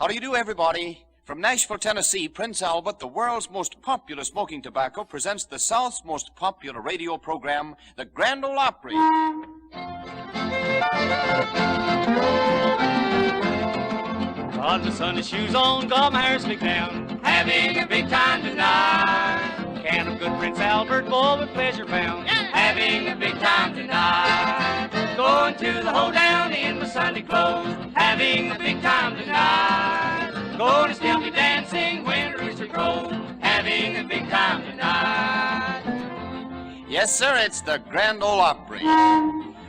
How do you do, everybody? From Nashville, Tennessee, Prince Albert, the world's most popular smoking tobacco, presents the South's most popular radio program, the Grand Ole Opry. Got my Sunday shoes on, got my hair slicked down, having a big time tonight. Can of good Prince Albert, boy with pleasure found, having a big time tonight. Going to the hoedown in my Sunday clothes, having a big time tonight. Going to still be dancing when the rooster crows, having a big time tonight. Yes, sir, it's the Grand Ole Opry.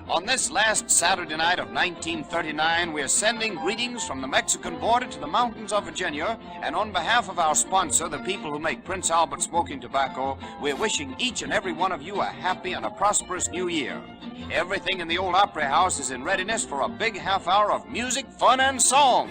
On this last Saturday night of 1939, we're sending greetings from the Mexican border to the mountains of Virginia, and on behalf of our sponsor, the people who make Prince Albert smoking tobacco, we're wishing each and every one of you a happy and a prosperous new year. Everything in the old Opry House is in readiness for a big half hour of music, fun, and song.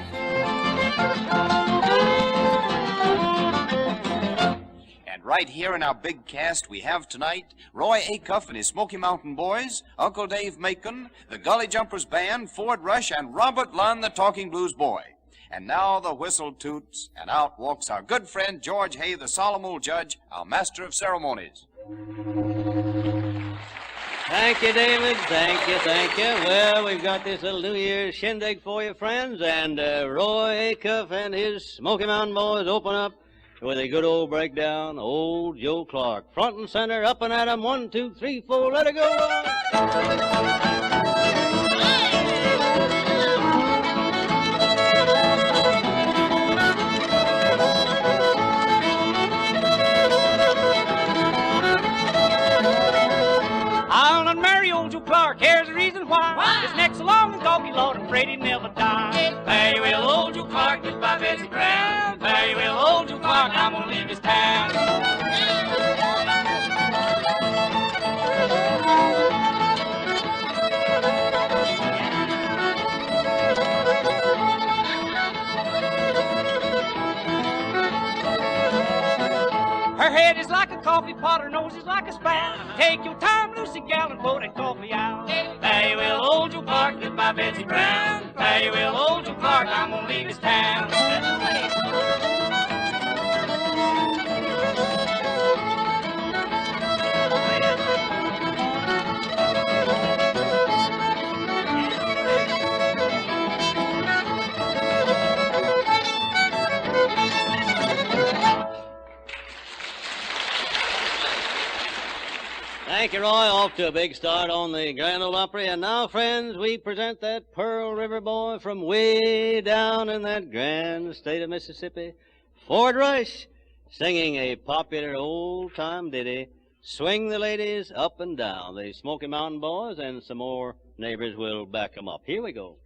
And right here in our big cast, we have tonight Roy Acuff and his Smoky Mountain Boys, Uncle Dave Macon, the Gully Jumpers Band, Ford Rush, and Robert Lund, the Talking Blues Boy. And now the whistle toots, and out walks our good friend George Hay, the solemn old judge, our master of ceremonies. Thank you, David. Thank you, thank you. Well, we've got this little New Year's shindig for you, friends, and Roy Acuff and his Smoky Mountain Boys open up with a good old breakdown, Old Joe Clark. Front and center, up and at 'em, 1, 2, 3, 4, let it go. I'll not marry old Joe Clark, here's the reason why. This neck's so long and doggy, Lord, I'm afraid he'd never die. Very well, old Joe Clark, just by Betsy Brown. Very well, old Joe Clark, I'm gonna leave this town. Her head is like a coffee pot, her nose is like a spout. Take your time, Lucy gal, and pour that coffee out. Very well, old Joe Clark, just by Betsy Brown. Very well, old Joe Clark, I'm gonna leave this town. Thank you, Roy. Off to a big start on the Grand Ole Opry. And now, friends, we present that Pearl River boy from way down in that grand state of Mississippi, Ford Rush, singing a popular old-time ditty, Swing the Ladies Up and Down. The Smoky Mountain Boys and some more neighbors will back them up. Here we go.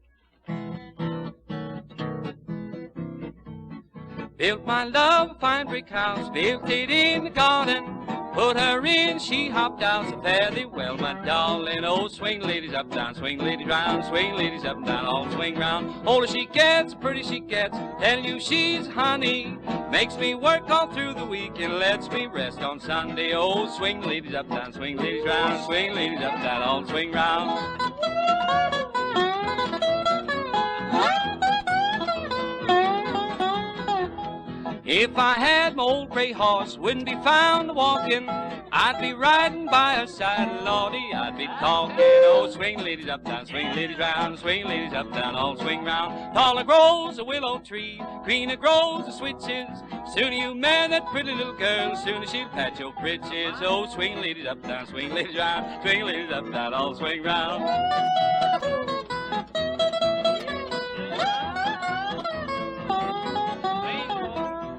Built my love a fine brick house, built it in the garden. Put her in, she hopped out so fairly well, my darling. Oh, swing ladies up, down, swing ladies round, swing ladies up and down, all swing round. Older she gets, pretty she gets, tell you she's honey. Makes me work all through the week and lets me rest on Sunday. Oh, swing ladies up, down, swing ladies round, swing ladies up and down, all swing round. If I had my old gray horse, wouldn't be found walking. I'd be riding by her side, Lordy, I'd be talking. Oh, swing ladies up, down, swing ladies round, swing ladies up, down, all swing round. Taller grows a willow tree, greener grows the switches. Sooner you marry that pretty little girl, sooner she'll pat your britches. Oh, swing ladies up, down, swing ladies round, swing ladies up, down, all swing round.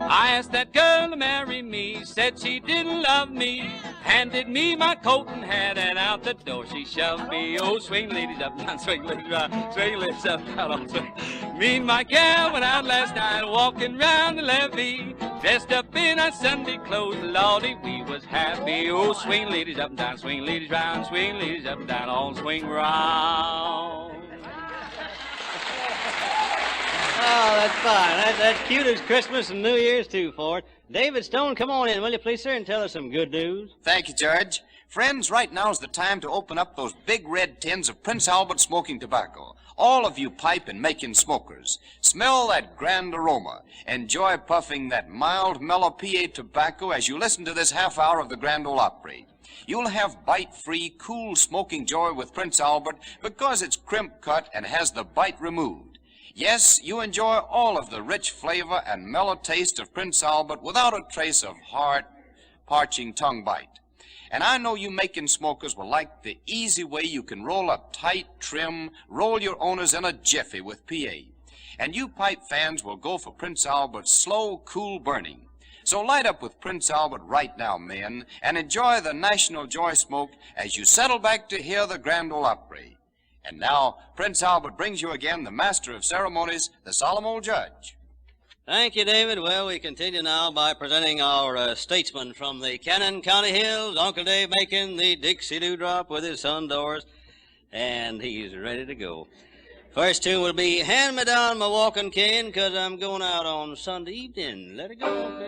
I asked that girl to marry me, said she didn't love me, handed me my coat and hat, and out the door she shoved me. Oh, swing ladies up, down, swing ladies round, swing ladies up, down, all swing. Me and my gal went out last night, walking round the levee, dressed up in our Sunday clothes, Lordy, we was happy. Oh, swing ladies up and down, swing ladies round, swing ladies up and down, all swing round. Oh, that's fine. That's cute as Christmas and New Year's, too, Ford. David Stone, come on in, will you please, sir, and tell us some good news? Thank you, George. Friends, right now's the time to open up those big red tins of Prince Albert smoking tobacco. All of you pipe and making smokers, smell that grand aroma. Enjoy puffing that mild, mellow PA tobacco as you listen to this half hour of the Grand Ole Opry. You'll have bite-free, cool smoking joy with Prince Albert because it's crimp cut and has the bite removed. Yes, you enjoy all of the rich flavor and mellow taste of Prince Albert without a trace of hard, parching tongue bite. And I know you making smokers will like the easy way you can roll up tight, trim, roll your owners in a jiffy with PA. And you pipe fans will go for Prince Albert's slow, cool burning. So light up with Prince Albert right now, men, and enjoy the National Joy Smoke as you settle back to hear the Grand Ole Opry. And now, Prince Albert brings you again the Master of Ceremonies, the solemn old judge. Thank you, David. Well, we continue now by presenting our statesman from the Cannon County Hills, Uncle Dave, making the Dixie Dewdrop with his son Doris, and he's ready to go. First tune will be Hand Me Down My Walking Cane, 'cause I'm going out on Sunday evening. Let it go,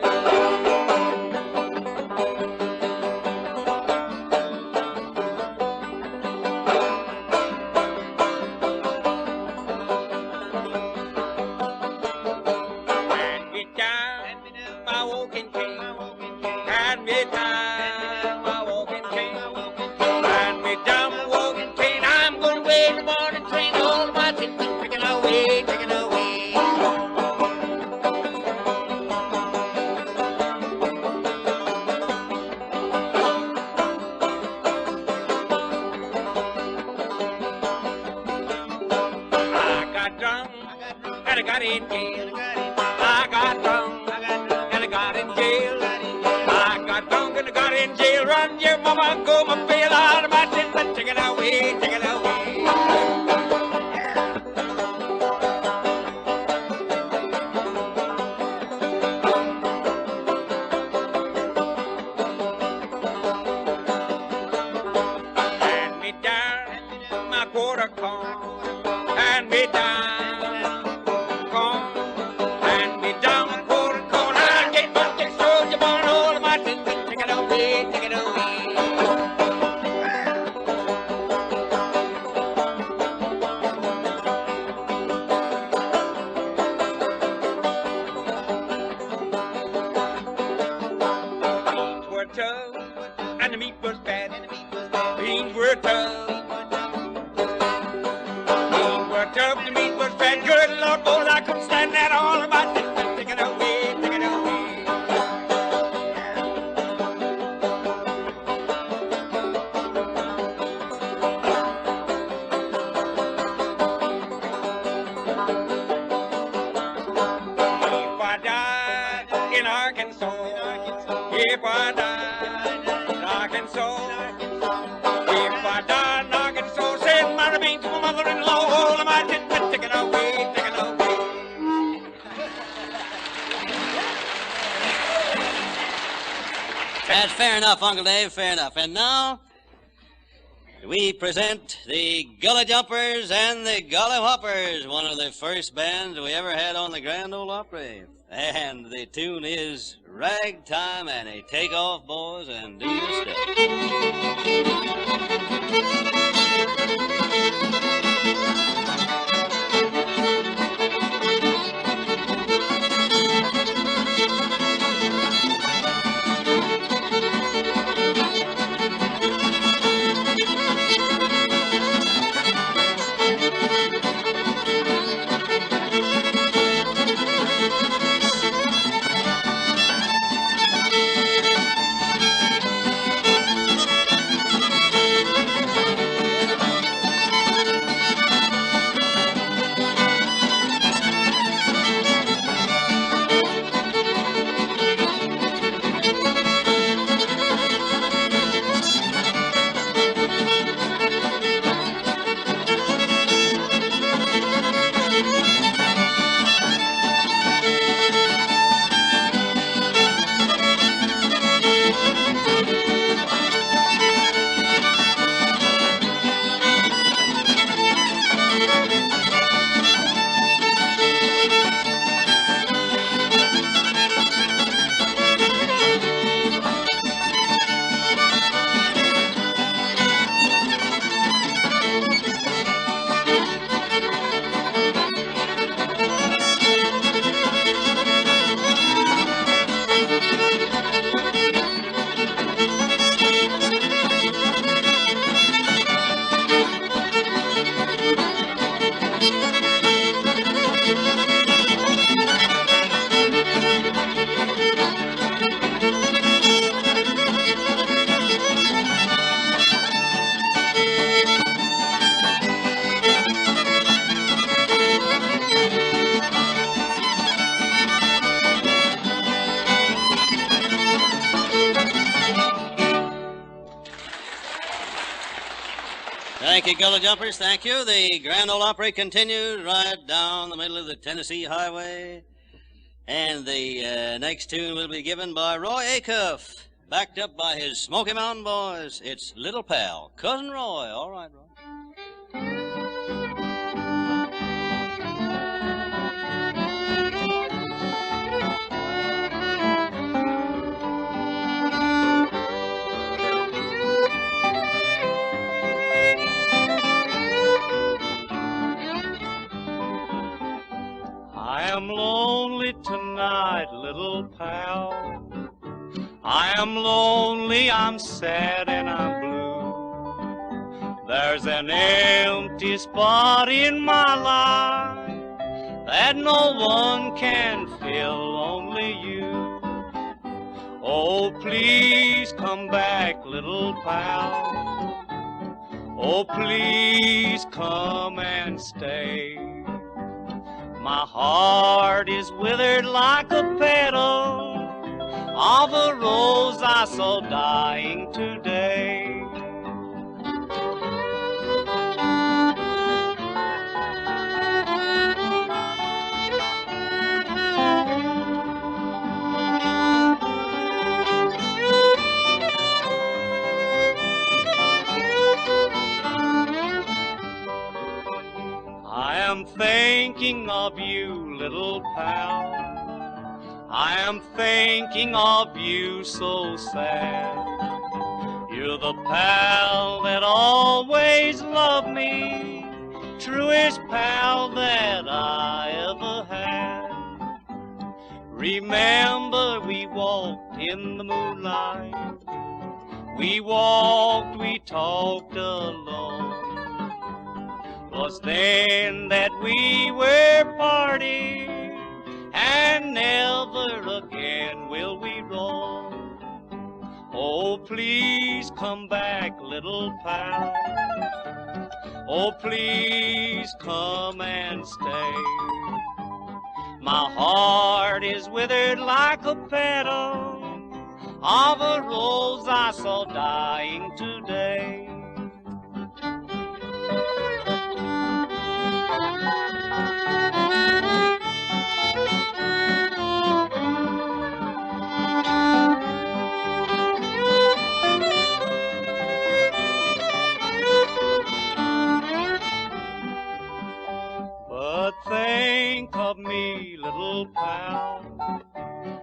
That's fair enough, Uncle Dave, fair enough. And now, we present the Gully Jumpers and the Gully Whoppers, one of the first bands we ever had on the Grand Ole Opry. And the tune is Ragtime Annie. Take off, boys, and do your step. Thank you, Gullah Jumpers. Thank you. The Grand Ole Opry continues right down the middle of the Tennessee Highway. And the next tune will be given by Roy Acuff, backed up by his Smoky Mountain Boys. It's Little Pal, Cousin Roy. All right, Roy. I am lonely tonight, little pal. I am lonely, I'm sad and I'm blue. There's an empty spot in my life that no one can fill, only you. Oh, please come back, little pal. Oh, please come and stay. My heart is withered like a petal of a rose I saw dying today. I am thinking of you, little pal. I am thinking of you so sad. You're the pal that always loved me, truest pal that I ever had. Remember we walked in the moonlight. We walked, we talked alone. 'Twas then that we were parted, and never again will we roam. Oh, please come back, little pal. Oh, please come and stay. My heart is withered like a petal of a rose I saw dying today. But think of me, little pal.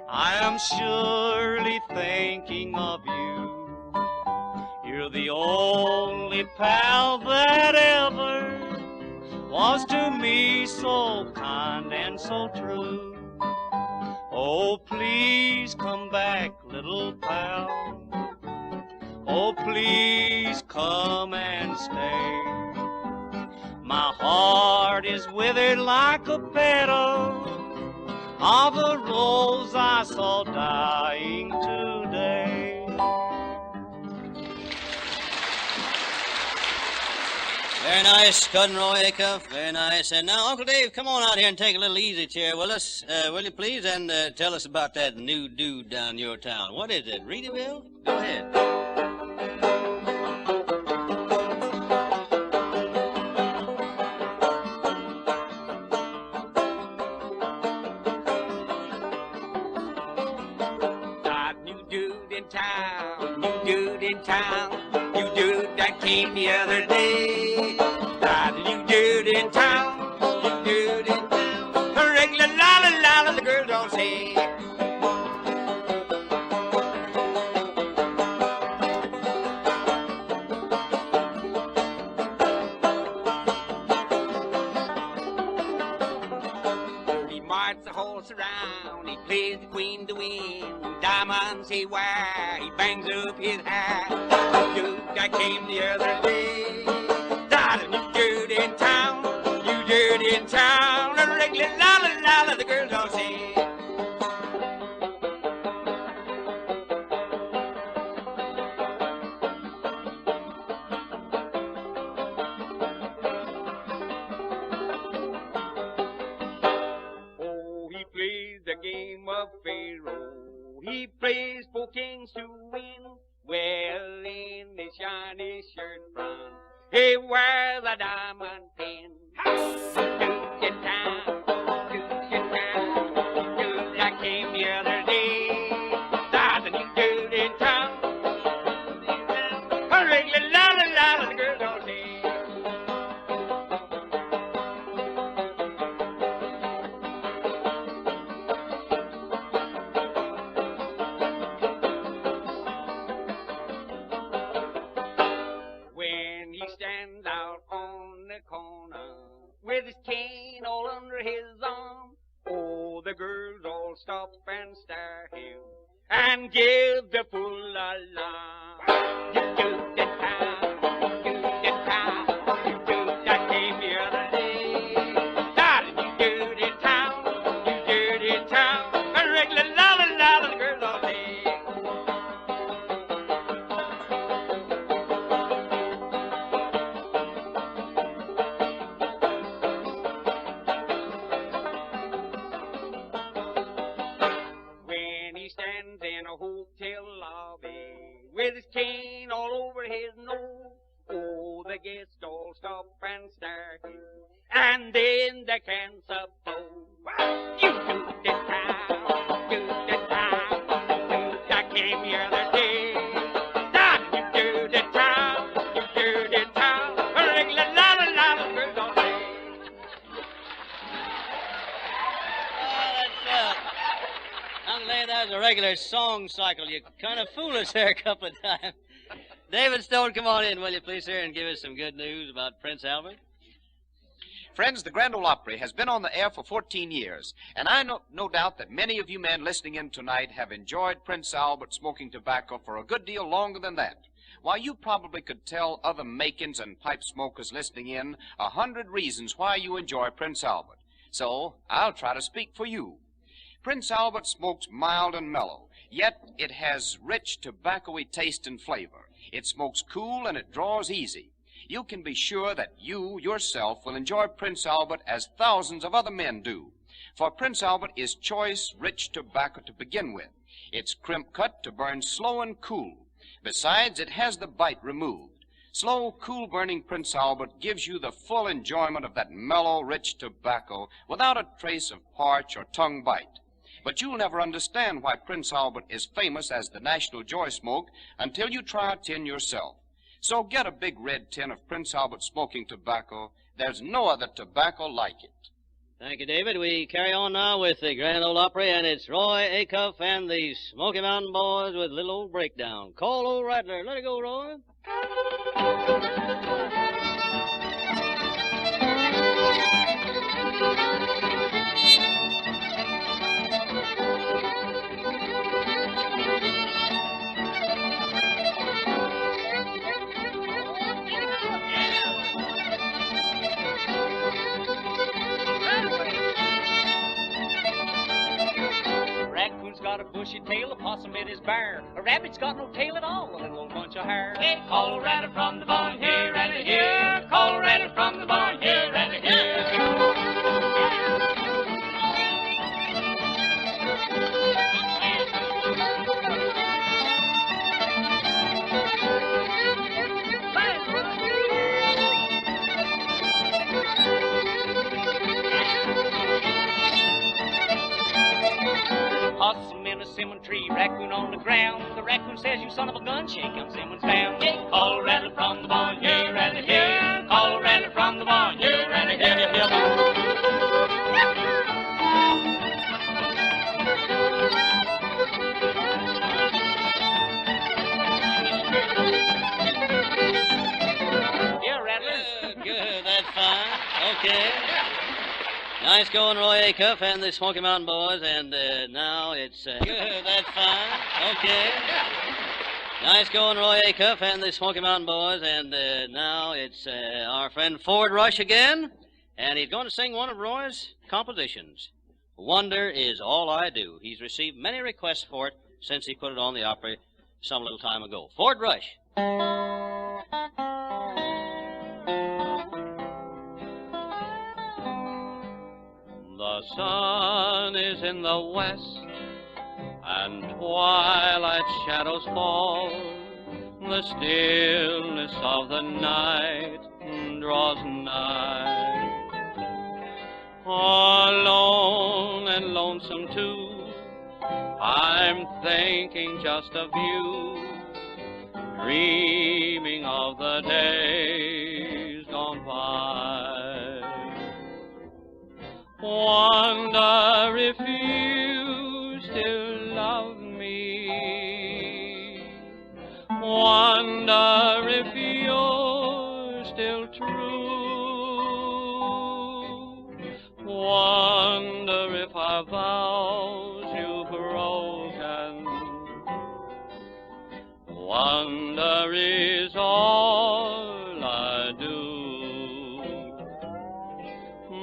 I am surely thinking of you. You're the only pal that ever was to me so kind and so true. Oh, please come back, little pal. Oh, please come and stay. My heart is withered like a petal of a rose I saw dying today. Very nice, Cousin Roy Acuff. Very nice. And now, Uncle Dave, come on out here and take a little easy chair with us, will you please? And tell us about that new dude down your town. What is it, Reedyville? Go ahead. You dude that came the other day. Got a new dude in town. You dude in town. A regular la the girls all say. He marches the horse around. He plays the queen to win. Diamonds he wear. He bangs up his hat. Dude that came the other day. Got a new dude in town. You dude in town. A regular la the girls all say. Oh, he plays the game of Pharaoh. He plays for kings to win. Well, in his shiny shirt front, Hey, where's the diamond pin? Do-do time, do-do time, do I came the other day. Do-do time, la-la-la-la, the girls all say. Stands out on the corner with his cane all under his arm. Oh, the girls all stop and stare him and give the full alarm. You do the time, you do the time, you do that came the other day. Darling, you do the time, you do the time, a regular la-la-la, the girls all day. With his cane all over his nose, oh, the guests all stop and stare him, and then they can't suppose. You do the time, do the time, do that came the other day. That you do the time, you do the time, a regular la-la-la, girls all day. Uncle Dave, that was a regular song cycle. You kind of fooled us there a couple of times. David Stone, come on in, will you please, sir, and give us some good news about Prince Albert? Friends, the Grand Ole Opry has been on the air for 14 years, and I no doubt that many of you men listening in tonight have enjoyed Prince Albert smoking tobacco for a good deal longer than that. While you probably could tell other makins and pipe smokers listening in 100 reasons why you enjoy Prince Albert. So I'll try to speak for you. Prince Albert smokes mild and mellow, yet it has rich tobacco-y taste and flavor. It smokes cool and it draws easy. You can be sure that you, yourself, will enjoy Prince Albert as thousands of other men do. For Prince Albert is choice, rich tobacco to begin with. It's crimp cut to burn slow and cool. Besides, it has the bite removed. Slow, cool-burning Prince Albert gives you the full enjoyment of that mellow, rich tobacco without a trace of parch or tongue bite. But you'll never understand why Prince Albert is famous as the national joy smoke until you try a tin yourself. So get a big red tin of Prince Albert smoking tobacco. There's no other tobacco like it. Thank you, David. We carry on now with the Grand Ole Opry, and it's Roy Acuff and the Smoky Mountain Boys with Little Old Breakdown. Call old Rattler. Let it go, Roy. Raccoon's got a bushy tail, a possum in his bear. A rabbit's got no tail at all, a little old bunch of hair. Hey, Colorado from the barn, here and here. Colorado from the barn, here and here. Possum in a cinnamon tree, raccoon on the ground. The raccoon says, you son of a gun, shake him, Simmons down. Yeah, Colorado from the barn, here and here. Colorado from the barn, here and here. Yeah, Rattler. Good, that's fine. Okay. Nice going, Roy Acuff and the Smoky Mountain Boys, and now it's... Good, that's fine. Okay. Nice going, Roy Acuff and the Smoky Mountain Boys, and now it's our friend Ford Rush again, and he's going to sing one of Roy's compositions. Wonder Is All I Do. He's received many requests for it since he put it on the Opry some little time ago. Ford Rush. The sun is in the west, and twilight shadows fall. the stillness of the night draws nigh. Alone and lonesome too, I'm thinking just of you, dreaming of the days gone by. Wonder if you still love me. Wonder if you're still true. Wonder if our vows you've broken. Wonder is all I do.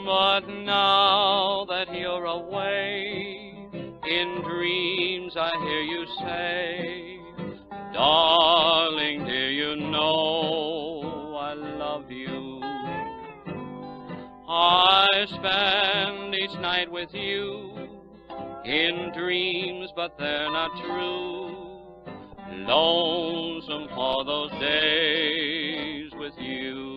But now that you're away, in dreams I hear you say, darling, dear, you know I love you. I spend each night with you, in dreams, but they're not true. Lonesome for those days with you.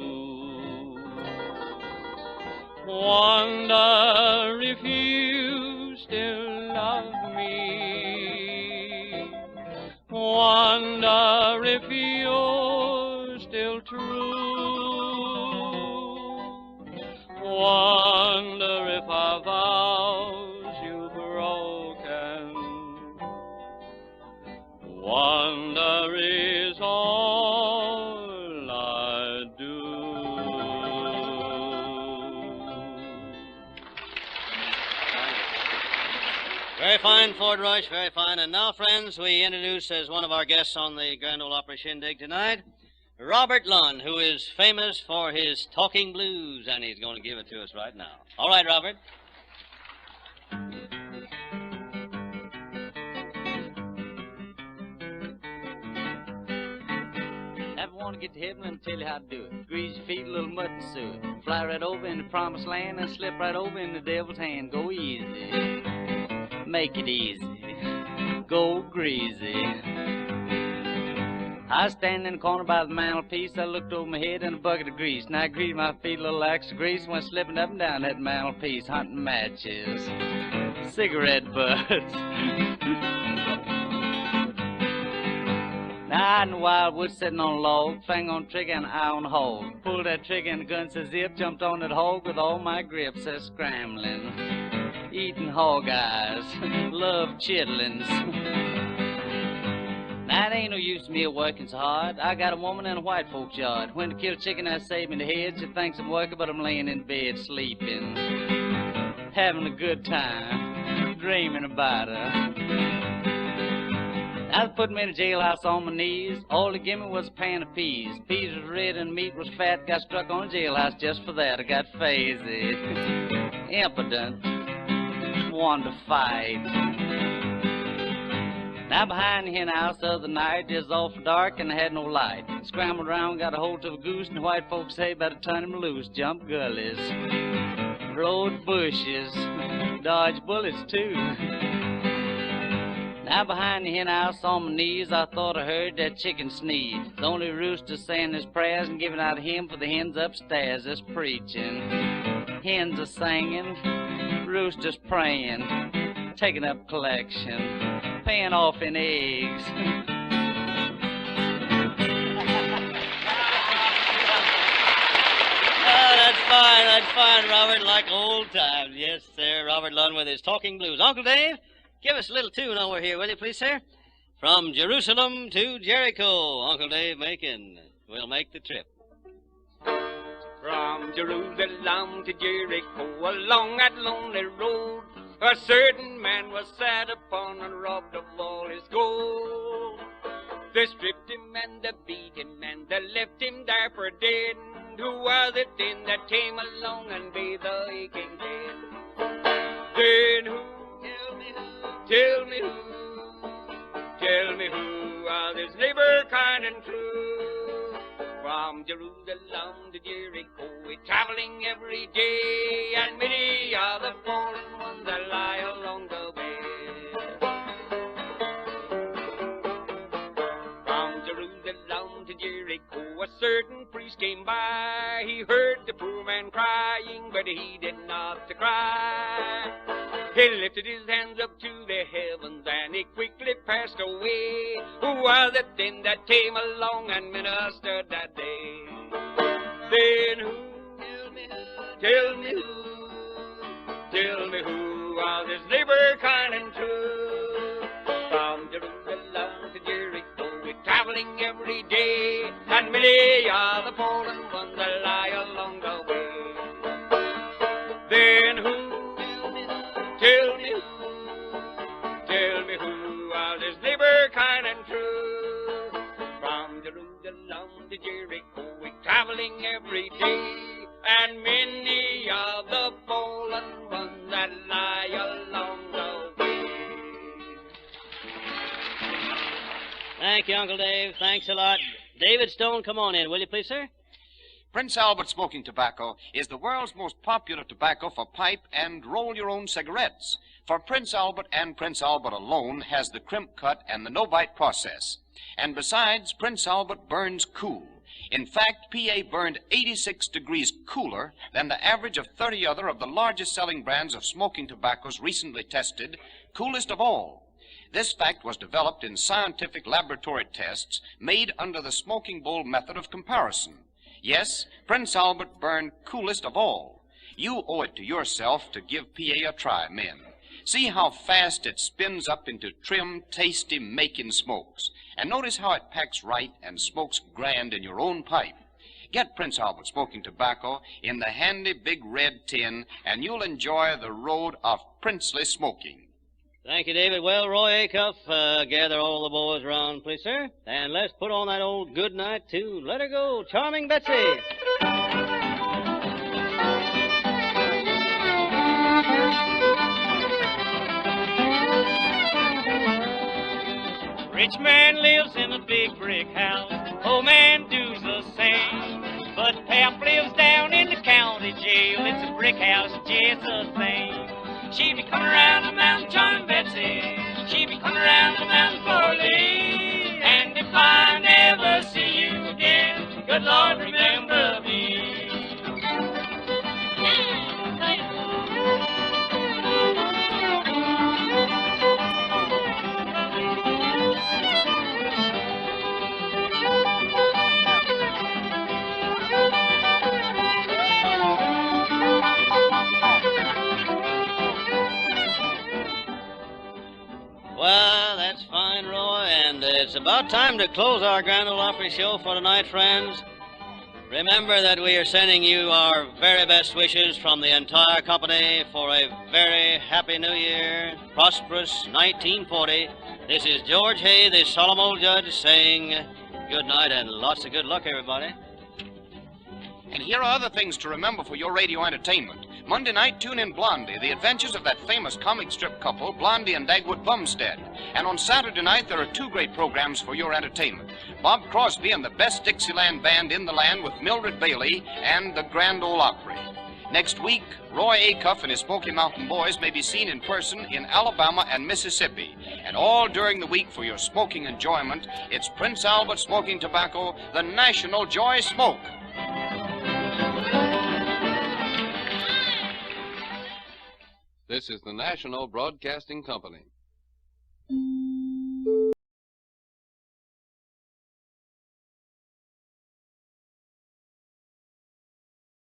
Wonder if you still love me. Wonder if you're still true. Wonder if our vows you've broken. Wonder is all I do. Very fine, Ford Rush, very fine. And now, friends, we introduce as one of our guests on the Grand Ole Opry Shindig tonight, Robert Lunn, who is famous for his talking blues, and he's going to give it to us right now. All right, Robert. Never want to get to heaven and tell you how to do it. Grease your feet, a little mud and suet. Fly right over in the promised land and slip right over in the devil's hand. Go easy. Make it easy. Go greasy. I was standing in the corner by the mantelpiece. I looked over my head in a bucket of grease. Now I greased my feet, a little extra grease, and went slipping up and down that mantelpiece, hunting matches, cigarette butts. Now I in the wildwood sitting on a log, finger on the trigger and eye on the hog. Pulled that trigger and the gun says zip, jumped on that hog with all my grips, says scrambling. Eating hog eyes, love chitlins. Now it ain't no use to me working so hard. I got a woman in a white folks yard. When to kill a chicken, I save me the head. She thinks I'm working, but I'm laying in bed sleeping, having a good time, dreaming about her. Now they put me in a jailhouse on my knees. All they give me was a pan of peas. Peas was red and meat was fat. Got struck on a jailhouse just for that. I got fazy, impotent, wanted to fight. Now behind the hen house the other night, it was awful dark and I had no light. Scrambled around, got a hold of a goose, and the white folks say better turn him loose. Jump gullies, rode bushes, dodge bullets too. Now behind the hen house on my knees, I thought I heard that chicken sneeze. The only rooster saying his prayers and giving out a hymn for the hens upstairs that's preaching. Hens are singing, roosters praying, taking up collection, paying off in eggs. That's fine, Robert, like old times. Yes, sir, Robert Lunn with his talking blues. Uncle Dave, give us a little tune over here, will you, please, sir? From Jerusalem to Jericho, Uncle Dave Macon will make the trip. From Jerusalem to Jericho, along that lonely road, a certain man was sat upon and robbed of all his gold. They stripped him and they beat him and they left him there for dead. Who was it then that came along and bathed the aching head? Then who? Tell me who? Tell me who? Tell me who was his neighbor kind and true? From Jerusalem to Jericho, we're traveling every day, and many are the fallen ones that lie along the way. From Jerusalem certain priest came by. He heard the poor man crying, but he did not to cry. He lifted his hands up to the heavens and he quickly passed away. Who was it then that came along and ministered that day? Then who? Tell me who? Tell me who was his neighbor kind and true? From Jerusalem to Jericho, we're traveling every day, and many are the fallen ones that lie along the way. Then who? Tell me who? Tell me who was his neighbor kind and true? From Jerusalem to Jericho, we're traveling every day, and many are the fallen ones that lie along the way. Thank you, Uncle Dave. Thanks a lot. David Stone, come on in, will you please, sir? Prince Albert smoking tobacco is the world's most popular tobacco for pipe and roll-your-own cigarettes. For Prince Albert and Prince Albert alone has the crimp cut and the no-bite process. And besides, Prince Albert burns cool. In fact, PA burned 86 degrees cooler than the average of 30 other of the largest selling brands of smoking tobaccos recently tested, coolest of all. This fact was developed in scientific laboratory tests made under the smoking bowl method of comparison. Yes, Prince Albert burned coolest of all. You owe it to yourself to give PA a try, men. See how fast it spins up into trim, tasty, making smokes. And notice how it packs right and smokes grand in your own pipe. Get Prince Albert smoking tobacco in the handy big red tin, and you'll enjoy the road of princely smoking. Thank you, David. Well, Roy Acuff, gather all the boys around, please, sir. And let's put on that old good night tune. Let her go, Charming Betsy. Rich man lives in a big brick house, poor man does the same. But Pap lives down in the county jail, it's a brick house just the same. She be coming around the mountain, Charming Betsy. She be coming around the mountain for Lee. And if I never see you again, good Lord, remember me. Well, that's fine, Roy, and it's about time to close our Grand Ole Opry show for tonight, friends. Remember that we are sending you our very best wishes from the entire company for a very happy New Year, prosperous 1940. This is George Hay, the solemn old judge, saying good night and lots of good luck, everybody. And here are other things to remember for your radio entertainment. Monday night, tune in Blondie, the adventures of that famous comic strip couple, Blondie and Dagwood Bumstead. And on Saturday night, there are two great programs for your entertainment. Bob Crosby and the best Dixieland band in the land with Mildred Bailey and the Grand Ole Opry. Next week, Roy Acuff and his Smoky Mountain Boys may be seen in person in Alabama and Mississippi. And all during the week for your smoking enjoyment, it's Prince Albert Smoking Tobacco, the National Joy Smoke. This is the National Broadcasting Company.